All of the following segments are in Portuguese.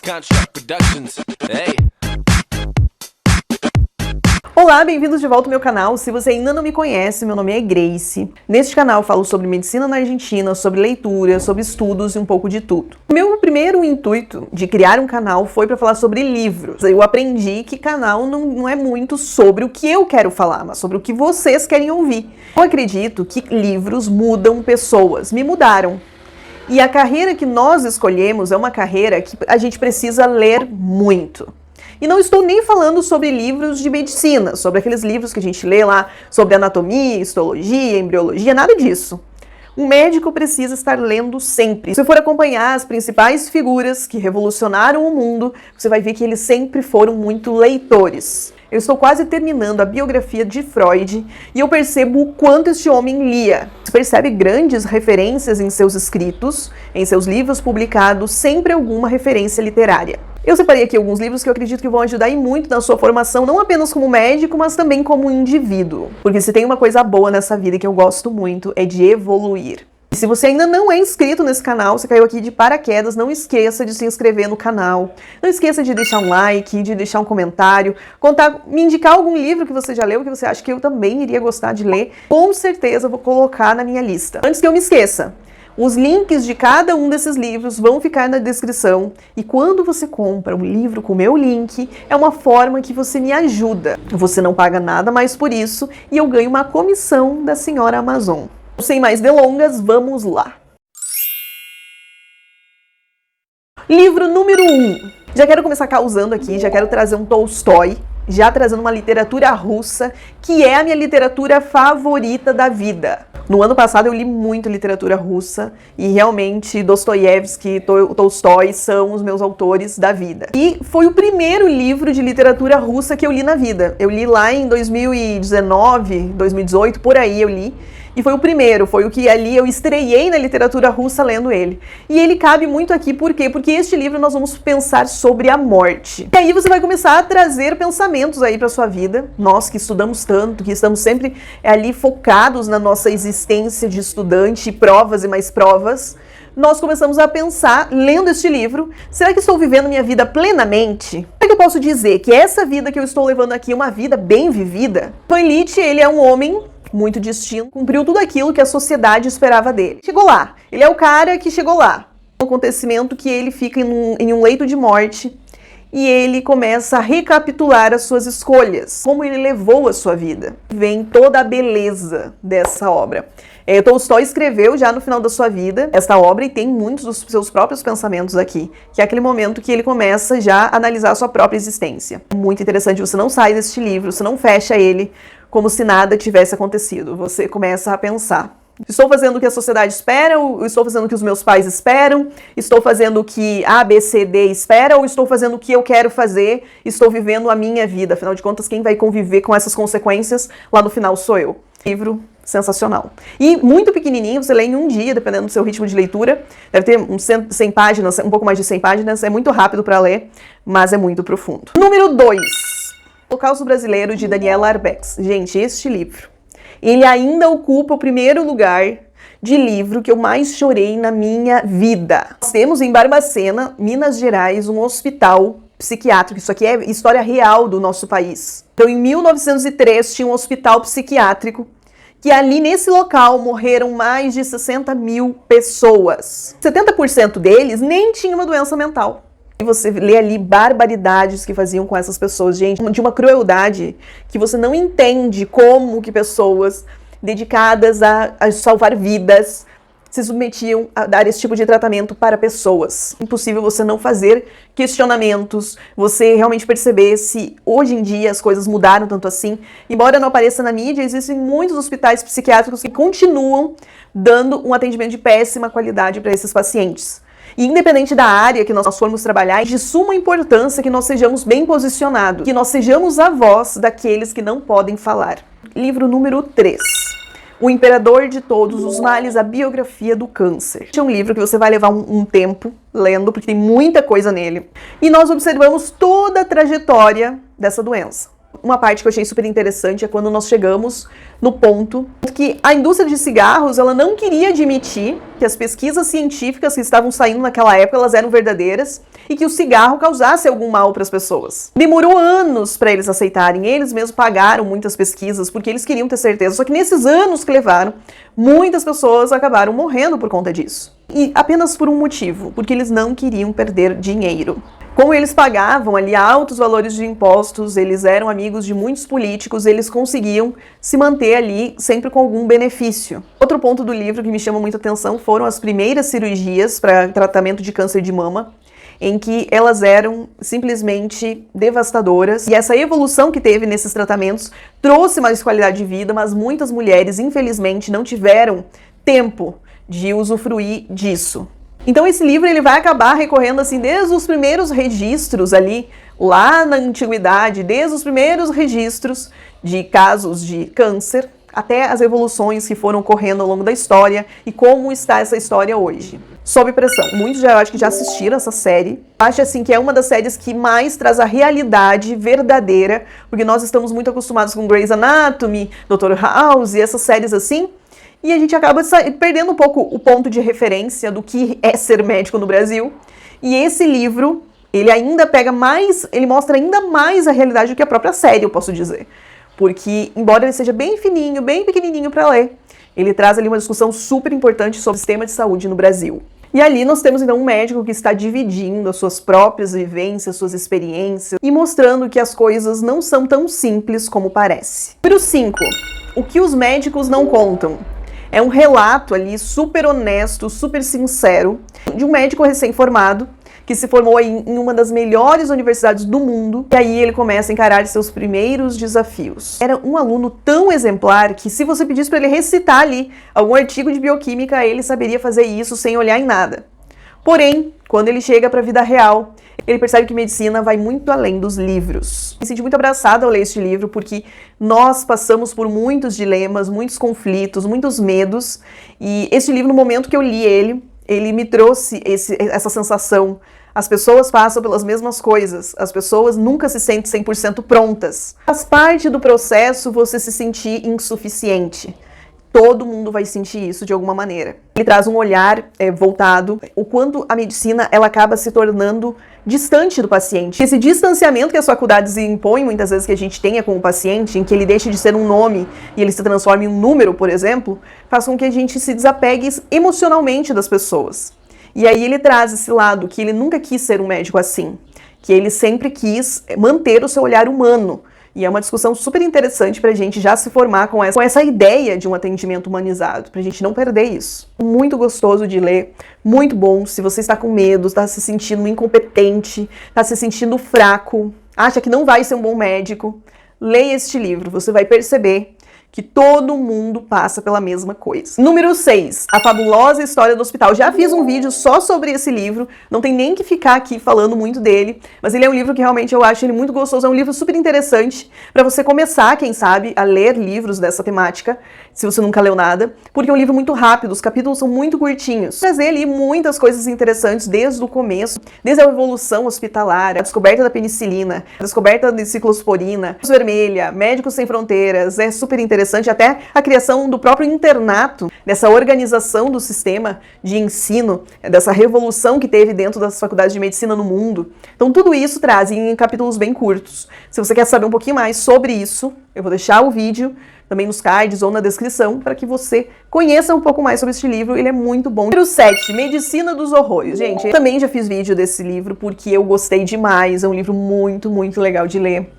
Construct Productions. Hey. Olá, bem-vindos de volta ao meu canal. Se você ainda não me conhece, meu nome é Grace. Neste canal eu falo sobre medicina na Argentina, sobre leitura, sobre estudos e um pouco de tudo. O meu primeiro intuito de criar um canal foi para falar sobre livros. Eu aprendi que canal não é muito sobre o que eu quero falar, mas sobre o que vocês querem ouvir. Eu acredito que livros mudam pessoas, me mudaram. E a carreira que nós escolhemos é uma carreira que a gente precisa ler muito. E não estou nem falando sobre livros de medicina, sobre aqueles livros que a gente lê lá sobre anatomia, histologia, embriologia, nada disso. Um médico precisa estar lendo sempre. Se for acompanhar as principais figuras que revolucionaram o mundo, você vai ver que eles sempre foram muito leitores. Eu estou quase terminando a biografia de Freud e eu percebo o quanto este homem lia. Você percebe grandes referências em seus escritos, em seus livros publicados, sempre alguma referência literária. Eu separei aqui alguns livros que eu acredito que vão ajudar e muito na sua formação, não apenas como médico, mas também como indivíduo. Porque se tem uma coisa boa nessa vida que eu gosto muito, é de evoluir. E se você ainda não é inscrito nesse canal, você caiu aqui de paraquedas, não esqueça de se inscrever no canal. Não esqueça de deixar um like, de deixar um comentário, me indicar algum livro que você já leu, que você acha que eu também iria gostar de ler. Com certeza eu vou colocar na minha lista. Antes que eu me esqueça, os links de cada um desses livros vão ficar na descrição e quando você compra um livro com o meu link, é uma forma que você me ajuda. Você não paga nada mais por isso e eu ganho uma comissão da senhora Amazon. Sem mais delongas, vamos lá! Livro número 1. Já quero começar causando aqui, já quero trazer um Tolstói, já trazendo uma literatura russa, que é a minha literatura favorita da vida. No ano passado eu li muito literatura russa e realmente Dostoiévski e Tolstói são os meus autores da vida. E foi o primeiro livro de literatura russa que eu li na vida. Eu li lá em 2019, 2018, por aí eu li. E foi o primeiro, foi o que ali eu estreiei na literatura russa lendo ele. E ele cabe muito aqui, por quê? Porque este livro nós vamos pensar sobre a morte. E aí você vai começar a trazer pensamentos aí para sua vida. Nós que estudamos tanto, que estamos sempre ali focados na nossa existência de estudante, provas e mais provas, nós começamos a pensar, lendo este livro, será que estou vivendo minha vida plenamente? Será que eu posso dizer que essa vida que eu estou levando aqui é uma vida bem vivida? Van Litt, ele é um homem muito distinto, cumpriu tudo aquilo que a sociedade esperava dele. Chegou lá, ele é o cara que chegou lá. Um acontecimento que ele fica em um leito de morte e ele começa a recapitular as suas escolhas, como ele levou a sua vida. Vem toda a beleza dessa obra. Tolstói escreveu já no final da sua vida esta obra e tem muitos dos seus próprios pensamentos aqui, que é aquele momento que ele começa já a analisar a sua própria existência. Muito interessante, você não sai deste livro, você não fecha ele como se nada tivesse acontecido. Você começa a pensar. Estou fazendo o que a sociedade espera, ou estou fazendo o que os meus pais esperam, estou fazendo o que A, B, C, D espera, ou estou fazendo o que eu quero fazer, estou vivendo a minha vida. Afinal de contas, quem vai conviver com essas consequências lá no final sou eu. Livro sensacional. E muito pequenininho, você lê em um dia, dependendo do seu ritmo de leitura. Deve ter uns 100 páginas, um pouco mais de 100 páginas. É muito rápido para ler, mas é muito profundo. Número 2. O Holocausto Brasileiro, de Daniela Arbex. Gente, este livro, ele ainda ocupa o primeiro lugar de livro que eu mais chorei na minha vida. Nós temos em Barbacena, Minas Gerais, um hospital psiquiátrico. Isso aqui é história real do nosso país. Então, em 1903, tinha um hospital psiquiátrico que ali nesse local morreram mais de 60 mil pessoas. 70% deles nem tinham uma doença mental. E você lê ali barbaridades que faziam com essas pessoas, gente, de uma crueldade que você não entende como que pessoas dedicadas a salvar vidas se submetiam a dar esse tipo de tratamento para pessoas. Impossível você não fazer questionamentos, você realmente perceber se hoje em dia as coisas mudaram tanto assim. Embora não apareça na mídia, existem muitos hospitais psiquiátricos que continuam dando um atendimento de péssima qualidade para esses pacientes. E independente da área que nós formos trabalhar, é de suma importância que nós sejamos bem posicionados, que nós sejamos a voz daqueles que não podem falar. Livro número 3. O Imperador de Todos os Males, a Biografia do Câncer. É um livro que você vai levar um tempo lendo, porque tem muita coisa nele. E nós observamos toda a trajetória dessa doença. Uma parte que eu achei super interessante é quando nós chegamos no ponto que a indústria de cigarros, ela não queria admitir que as pesquisas científicas que estavam saindo naquela época, elas eram verdadeiras e que o cigarro causasse algum mal para as pessoas. Demorou anos para eles aceitarem, eles mesmos pagaram muitas pesquisas porque eles queriam ter certeza, só que nesses anos que levaram, muitas pessoas acabaram morrendo por conta disso. E apenas por um motivo, porque eles não queriam perder dinheiro. Como eles pagavam ali altos valores de impostos, eles eram amigos de muitos políticos, eles conseguiam se manter ali sempre com algum benefício. Outro ponto do livro que me chama muita atenção foram as primeiras cirurgias para tratamento de câncer de mama, em que elas eram simplesmente devastadoras. E essa evolução que teve nesses tratamentos trouxe mais qualidade de vida, mas muitas mulheres, infelizmente, não tiveram tempo de usufruir disso. Então esse livro ele vai acabar recorrendo assim desde os primeiros registros ali, lá na antiguidade, desde os primeiros registros de casos de câncer, até as evoluções que foram ocorrendo ao longo da história e como está essa história hoje. Sob pressão. Muitos eu acho que já assistiram essa série. Acho assim que é uma das séries que mais traz a realidade verdadeira, porque nós estamos muito acostumados com Grey's Anatomy, Dr. House e essas séries assim, e a gente acaba perdendo um pouco o ponto de referência do que é ser médico no Brasil. E esse livro, ele ainda pega mais, ele mostra ainda mais a realidade do que a própria série, eu posso dizer. Porque, embora ele seja bem fininho, bem pequenininho para ler, ele traz ali uma discussão super importante sobre o sistema de saúde no Brasil. E ali nós temos então um médico que está dividindo as suas próprias vivências, suas experiências e mostrando que as coisas não são tão simples como parece. Número 5. O que os médicos não contam. É um relato ali super honesto, super sincero, de um médico recém-formado que se formou em uma das melhores universidades do mundo, e aí ele começa a encarar seus primeiros desafios. Era um aluno tão exemplar que se você pedisse para ele recitar ali algum artigo de bioquímica, ele saberia fazer isso sem olhar em nada. Porém, quando ele chega para a vida real, ele percebe que medicina vai muito além dos livros. Me senti muito abraçada ao ler este livro, porque nós passamos por muitos dilemas, muitos conflitos, muitos medos, e este livro, no momento que eu li ele me trouxe essa sensação. As pessoas passam pelas mesmas coisas, as pessoas nunca se sentem 100% prontas. Faz parte do processo você se sentir insuficiente. Todo mundo vai sentir isso de alguma maneira. Ele traz um olhar voltado, o quanto a medicina ela acaba se tornando distante do paciente. Esse distanciamento que as faculdades impõem, muitas vezes que a gente tenha com o paciente, em que ele deixe de ser um nome e ele se transforme em um número, por exemplo, faz com que a gente se desapegue emocionalmente das pessoas. E aí ele traz esse lado que ele nunca quis ser um médico assim, que ele sempre quis manter o seu olhar humano. E é uma discussão super interessante para a gente já se formar com essa ideia de um atendimento humanizado, para a gente não perder isso. Muito gostoso de ler, muito bom. Se você está com medo, está se sentindo incompetente, está se sentindo fraco, acha que não vai ser um bom médico, leia este livro, você vai perceber que todo mundo passa pela mesma coisa. Número 6, A Fabulosa História do Hospital. Já fiz um vídeo só sobre esse livro, não tem nem que ficar aqui falando muito dele, mas ele é um livro que realmente eu acho ele muito gostoso, é um livro super interessante para você começar, quem sabe, a ler livros dessa temática, se você nunca leu nada, porque é um livro muito rápido, os capítulos são muito curtinhos. Trazer ali muitas coisas interessantes desde o começo, desde a evolução hospitalar, a descoberta da penicilina, a descoberta de ciclosporina, Cruz Vermelha, Médicos Sem Fronteiras, é super interessante, até a criação do próprio internato, dessa organização do sistema de ensino, dessa revolução que teve dentro das faculdades de medicina no mundo. Então tudo isso traz em capítulos bem curtos. Se você quer saber um pouquinho mais sobre isso, eu vou deixar o vídeo também nos cards ou na descrição para que você conheça um pouco mais sobre este livro, ele é muito bom. Número 7, Medicina dos Horrores. Gente, eu também já fiz vídeo desse livro porque eu gostei demais, é um livro muito, muito legal de ler.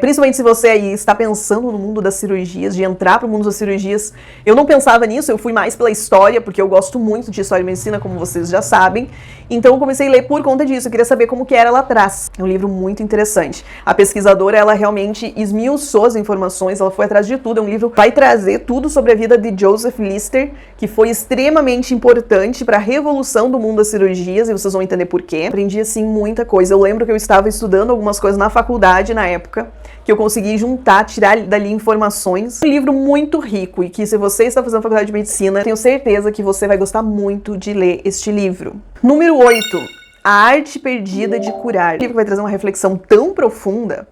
Principalmente se você aí está pensando no mundo das cirurgias, de entrar para o mundo das cirurgias. Eu não pensava nisso, eu fui mais pela história, porque eu gosto muito de história e medicina, como vocês já sabem. Então eu comecei a ler por conta disso, eu queria saber como que era lá atrás. É um livro muito interessante. A pesquisadora, ela realmente esmiuçou as informações, ela foi atrás de tudo. É um livro que vai trazer tudo sobre a vida de Joseph Lister, que foi extremamente importante para a revolução do mundo das cirurgias, e vocês vão entender por quê. Aprendi, assim, muita coisa. Eu lembro que eu estava estudando algumas coisas na faculdade, na época, que eu consegui juntar, tirar dali informações. Um livro muito rico e que, se você está fazendo faculdade de medicina, tenho certeza que você vai gostar muito de ler este livro. Número 8, A Arte Perdida de Curar. O livro vai trazer uma reflexão tão profunda,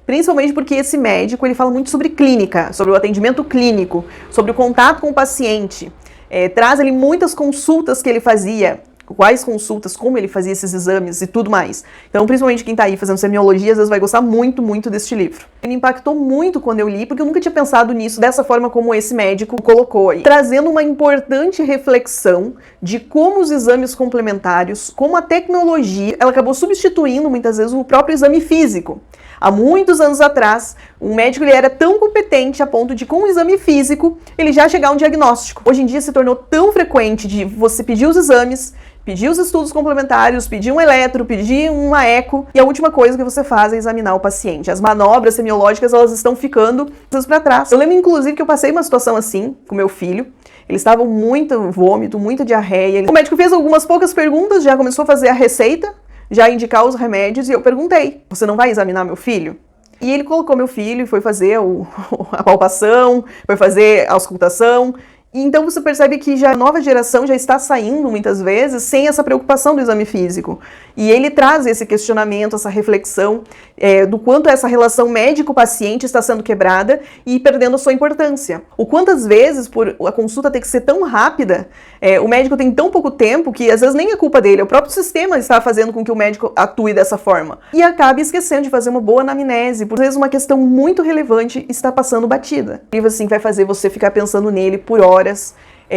Principalmente porque esse médico, ele fala muito sobre clínica, sobre o atendimento clínico, sobre o contato com o paciente. Traz ali muitas consultas que ele fazia, quais consultas, como ele fazia esses exames e tudo mais. Então, principalmente quem tá aí fazendo semiologia, às vezes vai gostar muito, muito deste livro. Ele me impactou muito quando eu li, porque eu nunca tinha pensado nisso dessa forma como esse médico colocou aí. Trazendo uma importante reflexão de como os exames complementários, como a tecnologia, ela acabou substituindo muitas vezes o próprio exame físico. Há muitos anos atrás, um médico ele era tão competente a ponto de, com o exame físico, ele já chegar a um diagnóstico. Hoje em dia se tornou tão frequente de você pedir os exames, pedir os estudos complementares, pedir um eletro, pedir uma eco, e a última coisa que você faz é examinar o paciente. As manobras semiológicas, elas estão ficando para trás. Eu lembro, inclusive, que eu passei uma situação assim com meu filho. Eles estavam muito vômito, muita diarreia. O médico fez algumas poucas perguntas, já começou a fazer a receita, já indicar os remédios, e eu perguntei, você não vai examinar meu filho? E ele colocou meu filho e foi fazer a palpação, foi fazer a auscultação. Então você percebe que já a nova geração já está saindo muitas vezes sem essa preocupação do exame físico. E ele traz esse questionamento, essa reflexão do quanto essa relação médico-paciente está sendo quebrada e perdendo a sua importância. O quantas vezes, por a consulta ter que ser tão rápida, o médico tem tão pouco tempo que às vezes nem é culpa dele, o próprio sistema está fazendo com que o médico atue dessa forma. E acaba esquecendo de fazer uma boa anamnese, por vezes uma questão muito relevante está passando batida. O livro assim vai fazer você ficar pensando nele por horas,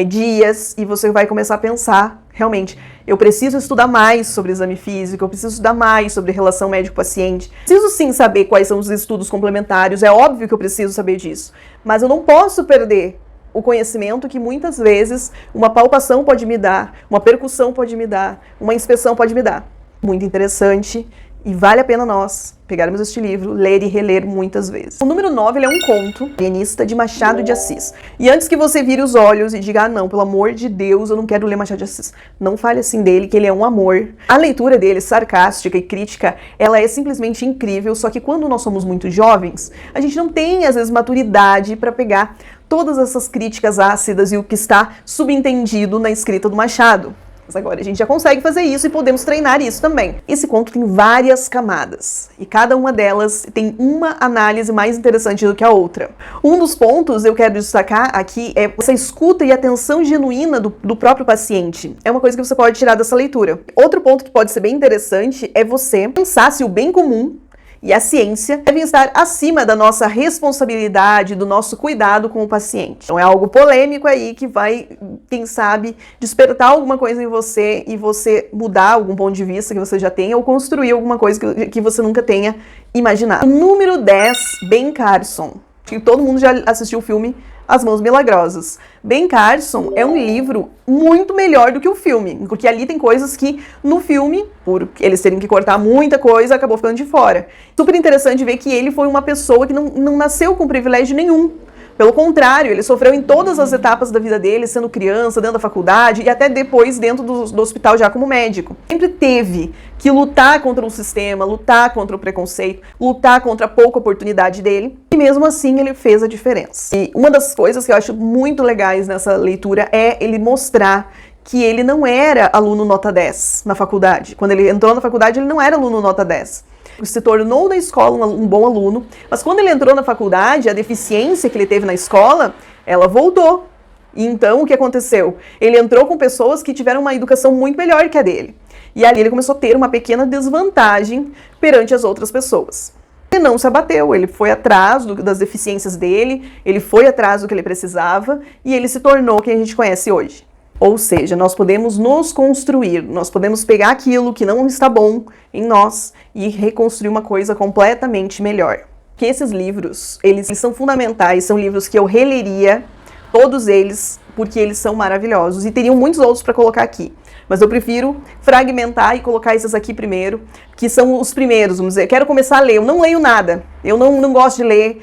dias, e você vai começar a pensar, realmente, eu preciso estudar mais sobre exame físico, eu preciso estudar mais sobre relação médico-paciente. Preciso sim saber quais são os estudos complementares, é óbvio que eu preciso saber disso, mas eu não posso perder o conhecimento que muitas vezes uma palpação pode me dar, uma percussão pode me dar, uma inspeção pode me dar. Muito interessante. E vale a pena nós pegarmos este livro, ler e reler muitas vezes. O número 9 ele é um conto alienista de Machado de Assis. E antes que você vire os olhos e diga, ah não, pelo amor de Deus, eu não quero ler Machado de Assis. Não fale assim dele, que ele é um amor. A leitura dele, sarcástica e crítica, ela é simplesmente incrível, só que quando nós somos muito jovens, a gente não tem, às vezes, maturidade para pegar todas essas críticas ácidas e o que está subentendido na escrita do Machado. Mas agora a gente já consegue fazer isso e podemos treinar isso também. Esse conto tem várias camadas e cada uma delas tem uma análise mais interessante do que a outra. Um dos pontos eu quero destacar aqui é essa escuta e atenção genuína do próprio paciente. É uma coisa que você pode tirar dessa leitura. Outro ponto que pode ser bem interessante é você pensar se o bem comum e a ciência devem estar acima da nossa responsabilidade, do nosso cuidado com o paciente. Então é algo polêmico aí que vai, quem sabe, despertar alguma coisa em você e você mudar algum ponto de vista que você já tenha ou construir alguma coisa que você nunca tenha imaginado. O número 10, Ben Carson. Acho que todo mundo já assistiu o filme As Mãos Milagrosas. Ben Carson é um livro muito melhor do que o filme, porque ali tem coisas que no filme, por eles terem que cortar muita coisa, acabou ficando de fora. Super interessante ver que ele foi uma pessoa que não nasceu com privilégio nenhum. Pelo contrário, ele sofreu em todas as etapas da vida dele, sendo criança, dentro da faculdade e até depois dentro do hospital já como médico. Sempre teve que lutar contra o sistema, lutar contra o preconceito, lutar contra a pouca oportunidade dele. E mesmo assim ele fez a diferença. E uma das coisas que eu acho muito legais nessa leitura é ele mostrar que ele não era aluno nota 10 na faculdade. Quando ele entrou na faculdade, ele não era aluno nota 10. Se tornou na escola um bom aluno, mas quando ele entrou na faculdade, a deficiência que ele teve na escola, ela voltou. E então, o que aconteceu? Ele entrou com pessoas que tiveram uma educação muito melhor que a dele. E ali ele começou a ter uma pequena desvantagem perante as outras pessoas. Ele não se abateu, ele foi atrás das deficiências dele, ele foi atrás do que ele precisava e ele se tornou quem a gente conhece hoje. Ou seja, nós podemos nos construir, nós podemos pegar aquilo que não está bom em nós e reconstruir uma coisa completamente melhor. Que esses livros, eles são fundamentais, são livros que eu releria, todos eles, porque eles são maravilhosos. E teriam muitos outros para colocar aqui. Mas eu prefiro fragmentar e colocar esses aqui primeiro, que são os primeiros, vamos dizer. Quero começar a ler, eu não leio nada, eu não gosto de ler,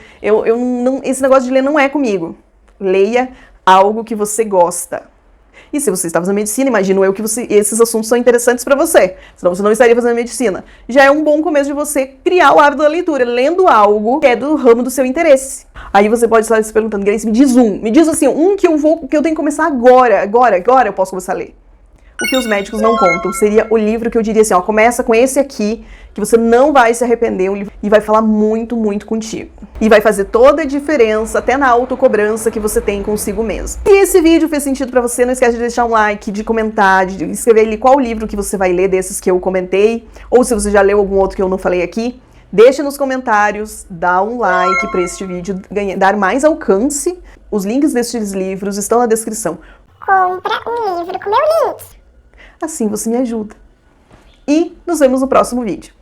esse negócio de ler não é comigo. Leia algo que você gosta. E se você está fazendo medicina, imagino eu que esses assuntos são interessantes para você. Senão você não estaria fazendo medicina. Já é um bom começo de você criar o hábito da leitura, lendo algo que é do ramo do seu interesse. Aí você pode estar se perguntando, Grace, me diz assim, um que eu tenho que começar agora eu posso começar a ler. O que os médicos não contam seria o livro que eu diria assim, ó, começa com esse aqui, que você não vai se arrepender, e vai falar muito, muito contigo. E vai fazer toda a diferença, até na autocobrança que você tem consigo mesmo. Se esse vídeo fez sentido pra você, não esquece de deixar um like, de comentar, de escrever ali qual livro que você vai ler desses que eu comentei, ou se você já leu algum outro que eu não falei aqui. Deixe nos comentários, dá um like para este vídeo dar mais alcance. Os links destes livros estão na descrição. Compra um livro com meu link. Assim você me ajuda. E nos vemos no próximo vídeo.